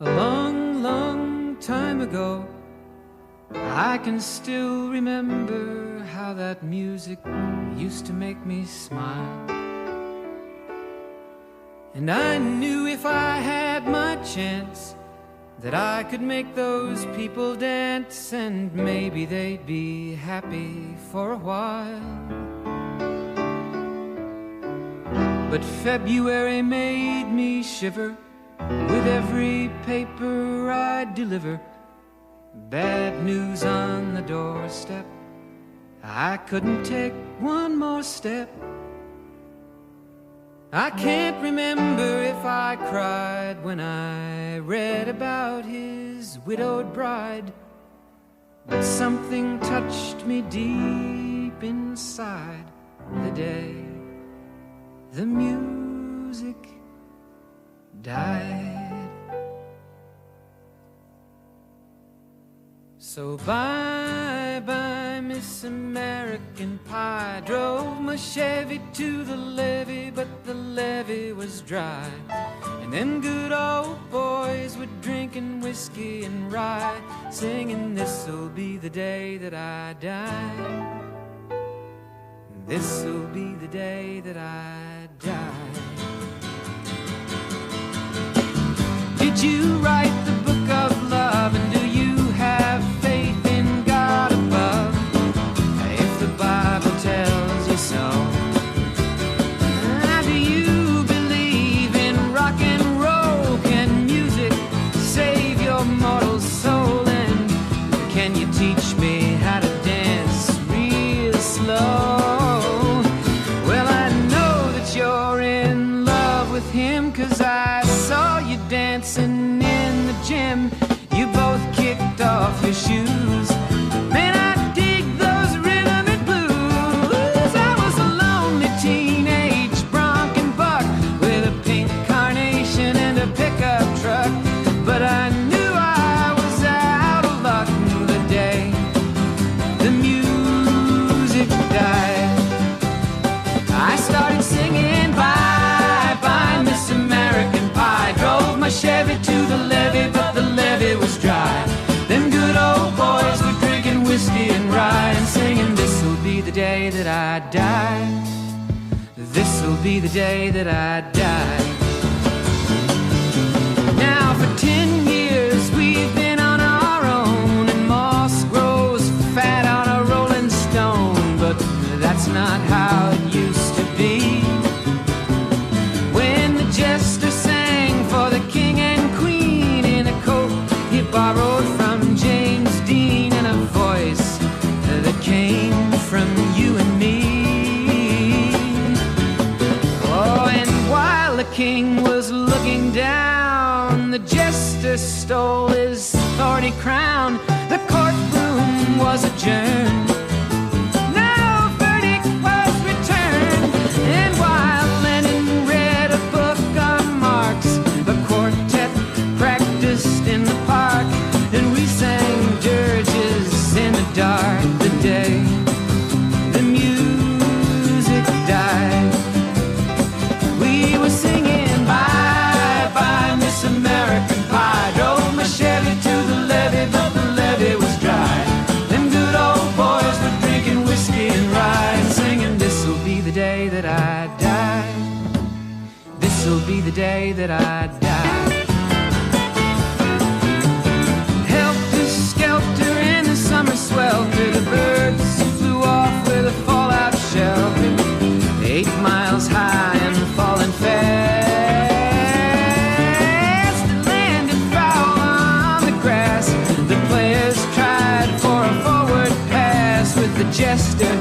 A long, long time ago, I can still remember how that music used to make me smile. And I knew if I had my chance that I could make those people dance, and maybe they'd be happy for a while. But February made me shiver with every paper I deliver. Bad news on the doorstep, I couldn't take one more step. I can't remember if I cried when I read about his widowed bride, but something touched me deep inside the day the music died. So bye-bye, Miss American Pie. Drove my Chevy to the levee, but the levee was dry. And them good old boys were drinking whiskey and rye, singing, "This'll be the day that I die. This'll be the day that I die." Did you write the book of love, and do you have faith in God above? If the Bible tells you so, do you believe in rock and roll? Can music save your mortal soul? And can you teach me how to dance real slow? Well, I know that you're in love with him, 'cause I saw you dancing in the gym. You both kicked off your shoes. Man, I dig those rhythm and blues. I was a lonely teenage bronc and buck with a pink carnation and a pickup truck, but I knew I was out of luck the day the music died. I started singing bye-bye, Miss American Pie. Drove my Chevy to the levee, but the levee was dry. Them good old boys were drinking whiskey and rye and singing, "This'll be the day that I die. This'll be the day that I die." Now for 10 years we've been on our own, and moss grows fat on a rolling stone, but that's not how it used to be. When the jester sang for the king and queen in a coat he borrowed from James Dean, and a voice that came from you and me. Oh, and while the king was looking down, the jester stole his thorny crown. The courtroom was adjourned. No verdict was returned. And while Lennon read a book on Marx, the quartet practiced in the park, and we sang dirges in the dark the day the music died. We were singing bye-bye, Miss American Pie. Drove my Chevy to the levee, but the levee was dry. Them good old boys were drinking whiskey and rye and singing, "This'll be the day that I die. This'll be the day that I die." Helter-skelter in the summer swelter, the birds flew off with a fallout shelter, 8 miles high and falling fast. It landed foul on the grass. The players tried for a forward pass, with the jester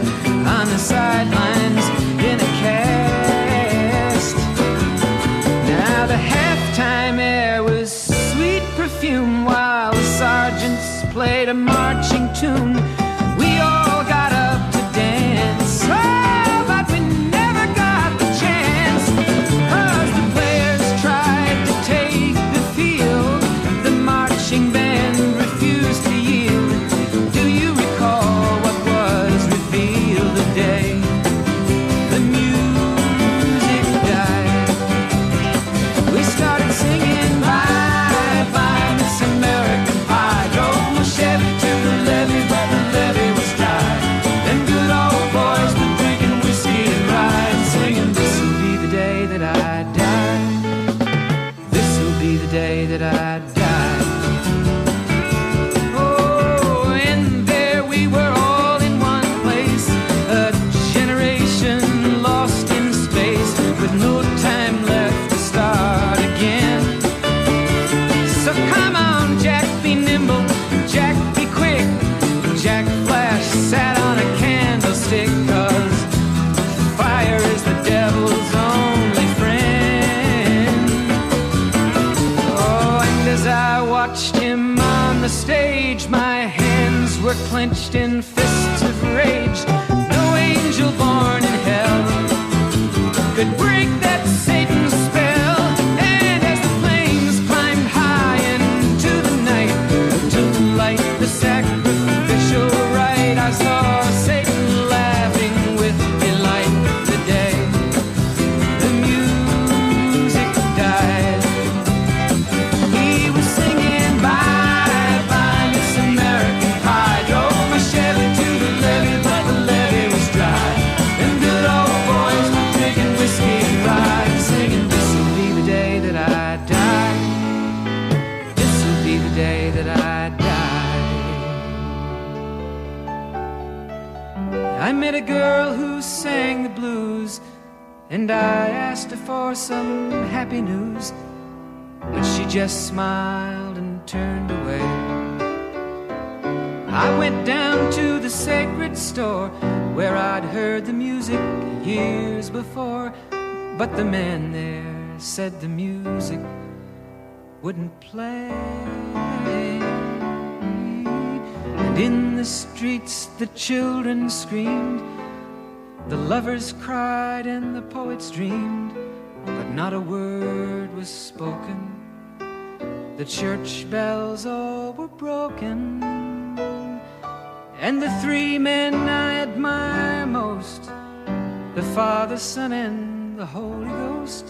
on the sidelines in a cast. Now the halftime air was sweet perfume, while the sergeants played a marching tune. We all got up to dance, oh, but we never got the chance, 'cause the players tried to take the field. The marching band refused to yield. Do you recall what was revealed the day the music died? We started singing bye-bye, the day that I died. Oh, and there we were all in one place, a generation lost in space, with no time left to start again. So come on, Jack, be nimble, Jack, be quick. Jack Flash sat on a candlestick, 'cause fire is the devil's only friend. Oh, and as I watched him on the stage, my hands were clenched in fists of rage. No angel born in hell could break that Satan's spell. And as the flames climbed high into the night to light the sacrificial rite, I saw Satan laughing with delight. The day the music died, he was singing bye bye Miss American Pie. Drove my Chevy to the levee, but the levee was dry. And good old boys were drinking whiskey and rye, singing, this'll be the day that I die. This'll be the day that I die. I met a girl who sang the blues, and I asked her for some happy news, but she just smiled and turned away. I went down to the sacred store where I'd heard the music years before, but the man there said the music wouldn't play. And in the streets the children screamed, the lovers cried and the poets dreamed, but not a word was spoken. The church bells all were broken, and the three men I admire most, the Father, Son, and the Holy Ghost,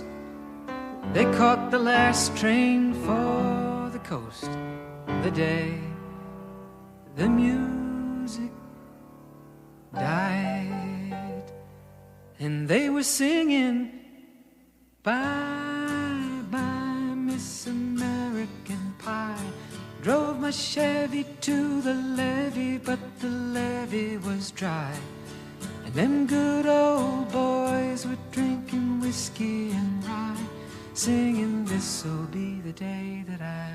they caught the last train for the coast. The day the music died, and they were singing bye bye Miss American Pie. Drove my Chevy to the levee, but the levee was dry. And them good old boys were drinking whiskey and rye, singing, this'll be the day that I